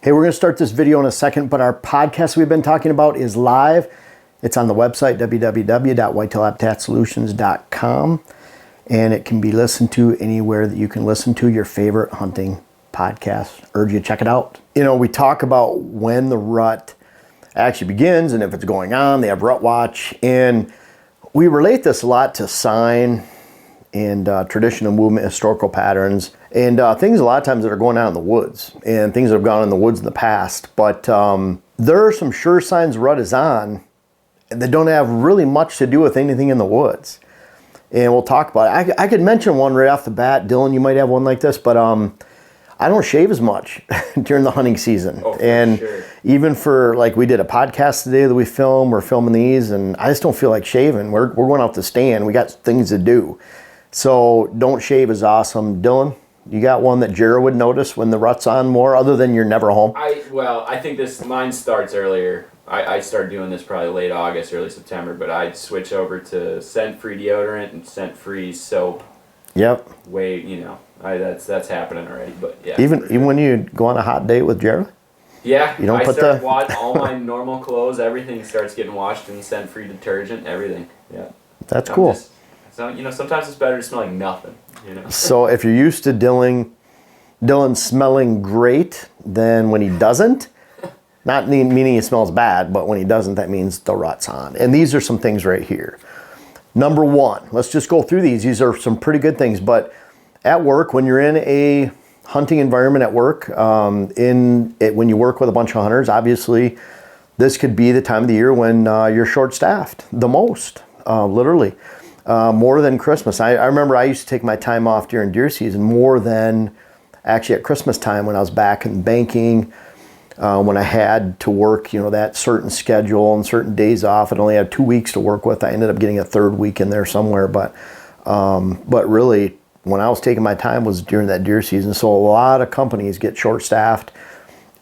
Hey, we're going to start this video in a second, but our podcast we've been talking about is live. It's on the website, www.whitetailhabitat.solutions.com, and it can be listened to anywhere that you can listen to your favorite hunting podcast. Urge you to check it out. You know, we talk about when the rut actually begins and if it's going on. They have rut watch, and we relate this a lot to sign and traditional movement, historical patterns, and things a lot of times that are going on in the woods, and things that have gone in the woods in the past. But there are some sure signs rut is on that don't have really much to do with anything in the woods. And we'll talk about it. I could mention one right off the bat. Dylan, you might have one like this, but I don't shave as much during the hunting season. Oh, and sure. Even for, like, we did a podcast today that we filmed, we're filming these, and I just don't feel like shaving. We're going out to stand. We got things to do. So don't shave is awesome. Dylan, you got one that Jared would notice when the rut's on more, other than you're never home? I think mine starts earlier. I started doing this probably late August, early September, but I'd switch over to scent-free deodorant and scent-free soap. Yep. That's happening already, but yeah. Even when you go on a hot date with Jared? Yeah, you don't all my normal clothes, everything starts getting washed in scent-free detergent, everything. Yeah. That's cool. Sometimes it's better to smell like nothing. So if you're used to Dylan smelling great, then when he doesn't, not meaning he smells bad, but when he doesn't, that means the rut's on. And these are some things right here. Number one, let's just go through these. These are some pretty good things, but at work, when you're in a hunting environment at work, when you work with a bunch of hunters, obviously this could be the time of the year when you're short-staffed the most, literally. More than Christmas. I remember I used to take my time off during deer season more than actually at Christmas time when I was back in banking, when I had to work, that certain schedule and certain days off. I only had 2 weeks to work with. I ended up getting a third week in there somewhere, but really when I was taking my time was during that deer season. So a lot of companies get short-staffed,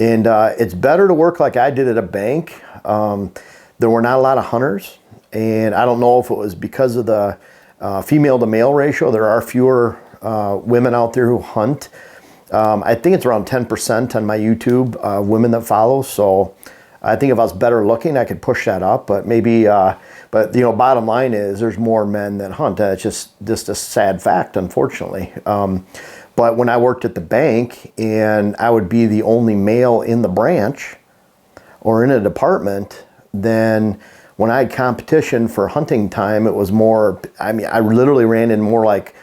and it's better to work like I did at a bank. There were not a lot of hunters. And I don't know if it was because of the female to male ratio. There are fewer women out there who hunt. I think it's around 10% on my YouTube, women that follow. So I think if I was better looking, I could push that up. But maybe, bottom line is there's more men that hunt. It's just a sad fact, unfortunately. But when I worked at the bank and I would be the only male in the branch or in a department, then when I had competition for hunting time, it was more, I literally ran in more like,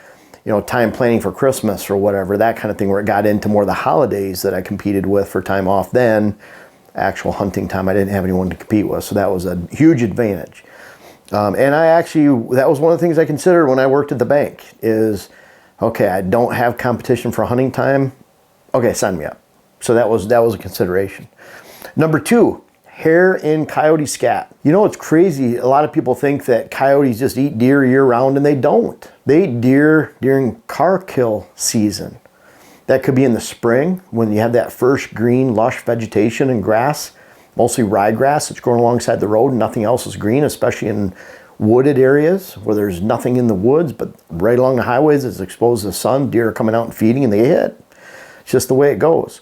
time planning for Christmas or whatever, that kind of thing, where it got into more of the holidays that I competed with for time off than actual hunting time. I didn't have anyone to compete with, so that was a huge advantage. And that was one of the things I considered when I worked at the bank is, okay, I don't have competition for hunting time. Okay, sign me up. So that was a consideration. Number two, hare and coyote scat. It's crazy. A lot of people think that coyotes just eat deer year round, and they don't. They eat deer during car kill season. That could be in the spring when you have that first green lush vegetation and grass, mostly ryegrass that's growing alongside the road and nothing else is green, especially in wooded areas where there's nothing in the woods, but right along the highways it's exposed to the sun. Deer are coming out and feeding and they hit. It's just the way it goes.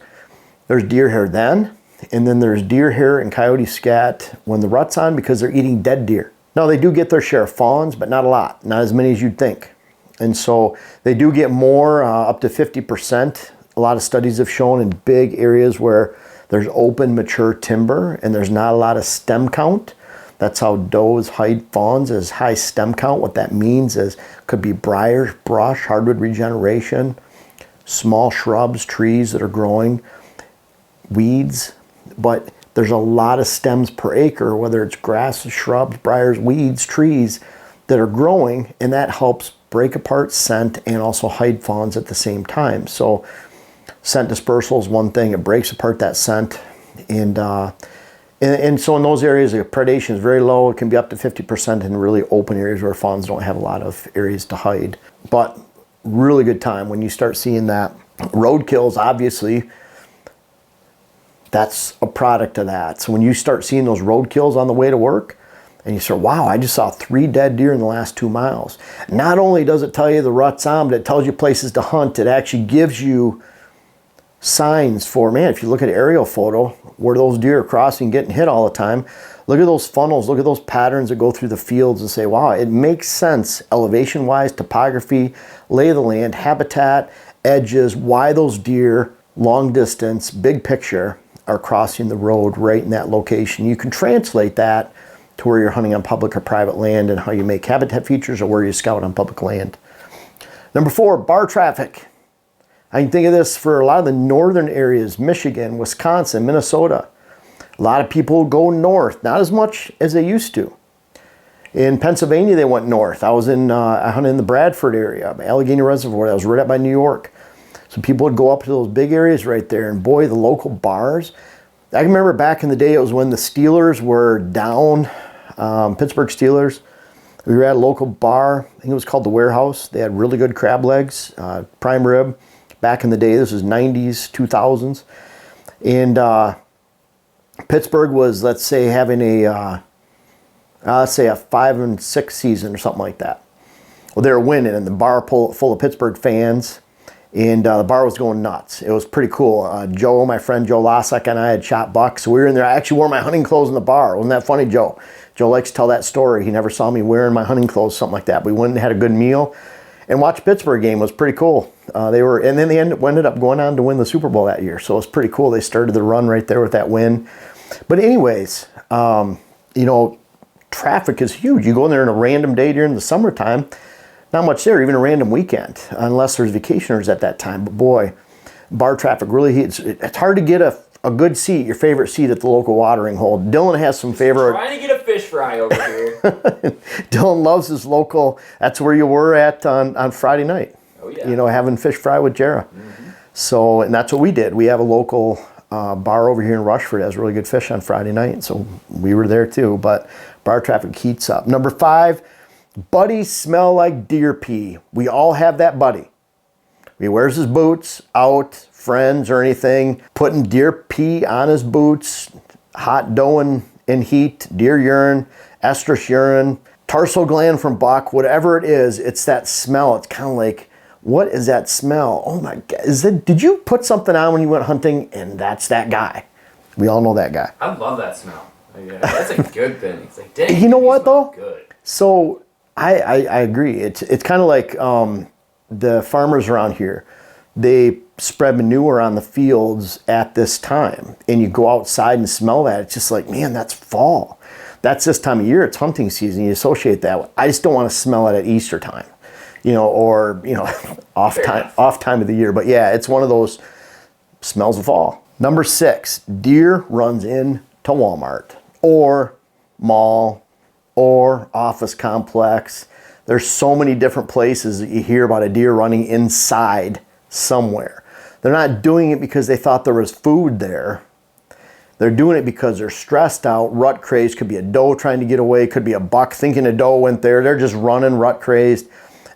There's deer hare then. And then there's deer hare and coyote scat when the rut's on because they're eating dead deer. Now, they do get their share of fawns, but not a lot, not as many as you'd think. And so they do get more, up to 50%. A lot of studies have shown in big areas where there's open, mature timber and there's not a lot of stem count. That's how does hide fawns, is high stem count. What that means is could be briar, brush, hardwood regeneration, small shrubs, trees that are growing, weeds. But there's a lot of stems per acre, whether it's grass, shrubs, briars, weeds, trees that are growing, and that helps break apart scent and also hide fawns at the same time. So scent dispersal is one thing. It breaks apart that scent. And so in those areas, the predation is very low. It can be up to 50% in really open areas where fawns don't have a lot of areas to hide. But really good time when you start seeing that. Roadkills, obviously, that's a product of that. So when you start seeing those roadkills on the way to work, and you say, wow, I just saw 3 dead deer in the last 2 miles. Not only does it tell you the rut's on, but it tells you places to hunt. It actually gives you signs for, man, if you look at aerial photo, where those deer are crossing, getting hit all the time, look at those funnels, look at those patterns that go through the fields and say, wow, it makes sense elevation-wise, topography, lay of the land, habitat, edges, why those deer, long distance, big picture, are crossing the road right in that location. You can translate that to where you're hunting on public or private land and how you make habitat features or where you scout on public land. Number 4, bar traffic. I can think of this for a lot of the northern areas, Michigan, Wisconsin, Minnesota. A lot of people go north, not as much as they used to. In Pennsylvania, they went north. I hunted in the Bradford area, Allegheny Reservoir. That was right up by New York. So people would go up to those big areas right there, and boy, the local bars. I can remember back in the day, it was when the Steelers were down, Pittsburgh Steelers. We were at a local bar, I think it was called The Warehouse. They had really good crab legs, prime rib. Back in the day, this was 90s, 2000s. And Pittsburgh was, let's say, having a 5-6 season or something like that. Well, they were winning, and the bar full of Pittsburgh fans, and the bar was going nuts. It was pretty cool. Joe, my friend Joe Lasek, and I had shot bucks. So we were in there. I actually wore my hunting clothes in the bar. Wasn't that funny, Joe? Joe likes to tell that story. He never saw me wearing my hunting clothes, something like that. We went and had a good meal and watched Pittsburgh game. It was pretty cool. And then they ended up going on to win the Super Bowl that year. So it was pretty cool. They started the run right there with that win. But anyways, traffic is huge. You go in there on a random day during the summertime, not much there, even a random weekend, unless there's vacationers at that time. But boy, bar traffic really, it's hard to get a good seat, your favorite seat at the local watering hole. Dylan has some favorite. Trying to get a fish fry over here. Dylan loves his local, that's where you were at on Friday night. Oh yeah. Having fish fry with Jara. Mm-hmm. So, and that's what we did. We have a local bar over here in Rushford that has really good fish on Friday night. So we were there too, but bar traffic heats up. Number 5, buddies smell like deer pee. We all have that buddy. He wears his boots out, friends or anything, putting deer pee on his boots, hot doeing in heat, deer urine, estrus urine, tarsal gland from buck, whatever it is, it's that smell. It's kind of like, what is that smell? Oh my God, did you put something on when you went hunting and that's that guy? We all know that guy. I love that smell. Yeah, that's a good thing. It's like, dang, you know what though? Good. So I agree. It's kind of like the farmers around here. They spread manure on the fields at this time, and you go outside and smell that. It's just like, man, that's fall. That's this time of year. It's hunting season. You associate that. I just don't want to smell it at Easter time, or off time of the year. But yeah, it's one of those smells of fall. Number 6, deer runs into Walmart or mall or office complex. There's so many different places that you hear about a deer running inside somewhere. They're not doing it because they thought there was food there. They're doing it because they're stressed out, rut crazed. Could be a doe trying to get away, could be a buck thinking a doe went there. They're just running rut crazed.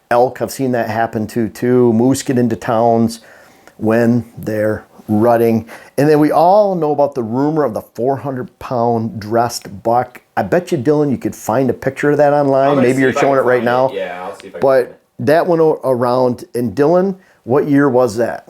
Elk, I've seen that happen too. Moose get into towns when they're rutting. And then we all know about the rumor of the 400-pound dressed buck. I bet you, Dylan, you could find a picture of that online. Maybe you're showing it right now. Yeah, I'll see if I can. But that went around. And Dylan, what year was that?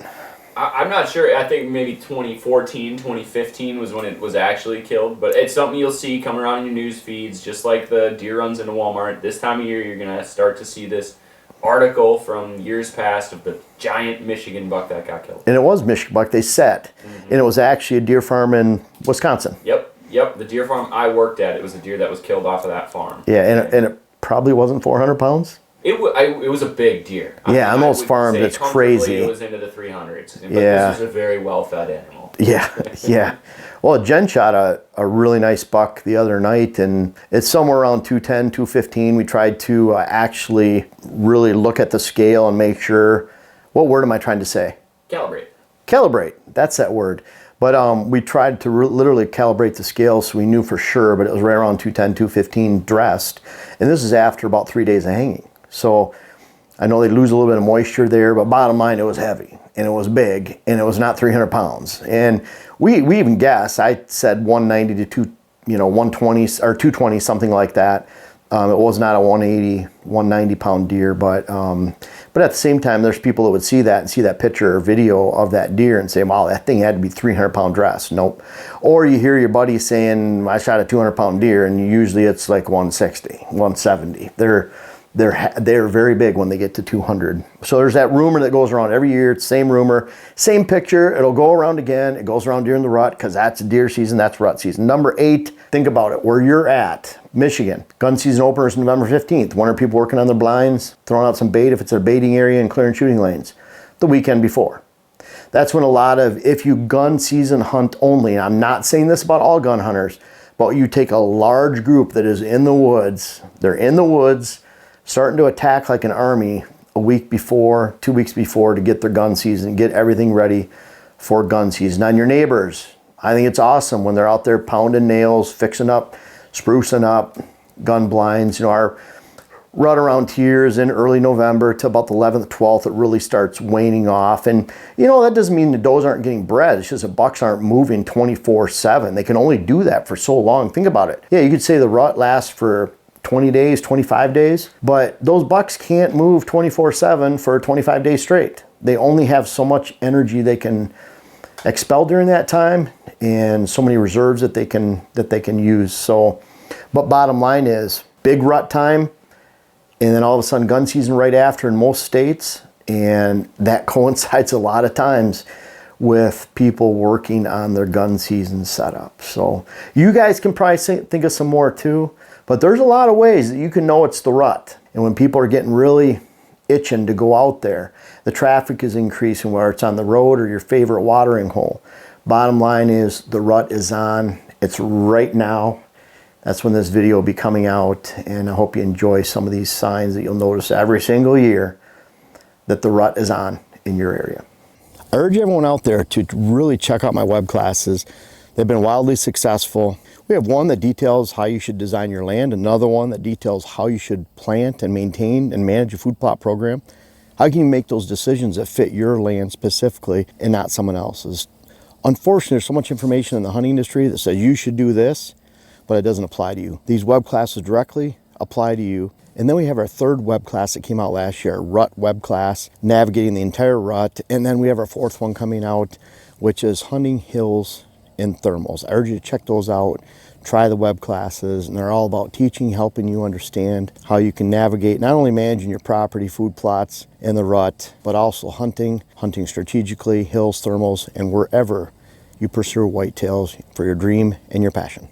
I'm not sure. I think maybe 2014, 2015 was when it was actually killed. But it's something you'll see come around in your news feeds, just like the deer runs into Walmart. This time of year, you're going to start to see this article from years past of the giant Michigan buck that got killed. And it was Michigan buck. They set. Mm-hmm. And it was actually a deer farm in Wisconsin. Yep. The deer farm I worked at, it was a deer that was killed off of that farm. Yeah, and it probably wasn't 400 pounds? It was a big deer. On those farms, it's crazy. It was into the 300s. But this was a very well-fed animal. Yeah. Well, Jen shot a really nice buck the other night, and it's somewhere around 210, 215. We tried to actually really look at the scale and make sure, what word am I trying to say? Calibrate. That's that word. But we tried to literally calibrate the scale so we knew for sure, but it was right around 210, 215 dressed. And this is after about 3 days of hanging. So I know they lose a little bit of moisture there, but bottom line, it was heavy and it was big and it was not 300 pounds. And we even guessed, I said 190 to 120 or 220, something like that. It was not a 180, 190 pound deer, but But at the same time, there's people that would see that and see that picture or video of that deer and say, wow, that thing had to be 300-pound dress. Nope. Or you hear your buddy saying, I shot a 200-pound deer, and usually it's like 160, 170. They're very big when they get to 200. So there's that rumor that goes around every year. It's the same rumor, same picture. It'll go around again. It goes around during the rut because that's deer season, that's rut season. Number 8, think about it. Where you're at, Michigan, gun season openers November 15th. When are people working on their blinds, throwing out some bait if it's a baiting area and clearing shooting lanes? The weekend before. That's when a lot of, if you gun season hunt only, and I'm not saying this about all gun hunters, but you take a large group that is in the woods, they're in the woods, starting to attack like an army a week before, 2 weeks before to get their gun season, get everything ready for gun season. On your neighbors, I think it's awesome when they're out there pounding nails, fixing up, sprucing up gun blinds. You know, our rut around here is in early November to about the 11th, 12th. It really starts waning off. And, you know, that doesn't mean the does aren't getting bred. It's just that bucks aren't moving 24/7. They can only do that for so long. Think about it. Yeah, you could say the rut lasts for 20 days, 25 days, but those bucks can't move 24/7 for 25 days straight. They only have so much energy they can expel during that time and so many reserves that they can use. So, but bottom line is big rut time and then all of a sudden gun season right after in most states, and that coincides a lot of times with people working on their gun season setup. So you guys can probably think of some more too. But there's a lot of ways that you can know it's the rut. And when people are getting really itching to go out there, the traffic is increasing, whether it's on the road or your favorite watering hole. Bottom line is the rut is on. It's right now. That's when this video will be coming out. And I hope you enjoy some of these signs that you'll notice every single year that the rut is on in your area. I urge everyone out there to really check out my web classes. They've been wildly successful. We have one that details how you should design your land, another one that details how you should plant and maintain and manage your food plot program. How can you make those decisions that fit your land specifically and not someone else's? Unfortunately, there's so much information in the hunting industry that says you should do this, but it doesn't apply to you. These web classes directly apply to you. And then we have our 3rd web class that came out last year, Rut Web Class, navigating the entire rut. And then we have our 4th one coming out, which is hunting hills and thermals. I urge you to check those out, try the web classes, and they're all about teaching, helping you understand how you can navigate, not only managing your property, food plots, and the rut, but also hunting strategically, hills, thermals, and wherever you pursue whitetails for your dream and your passion.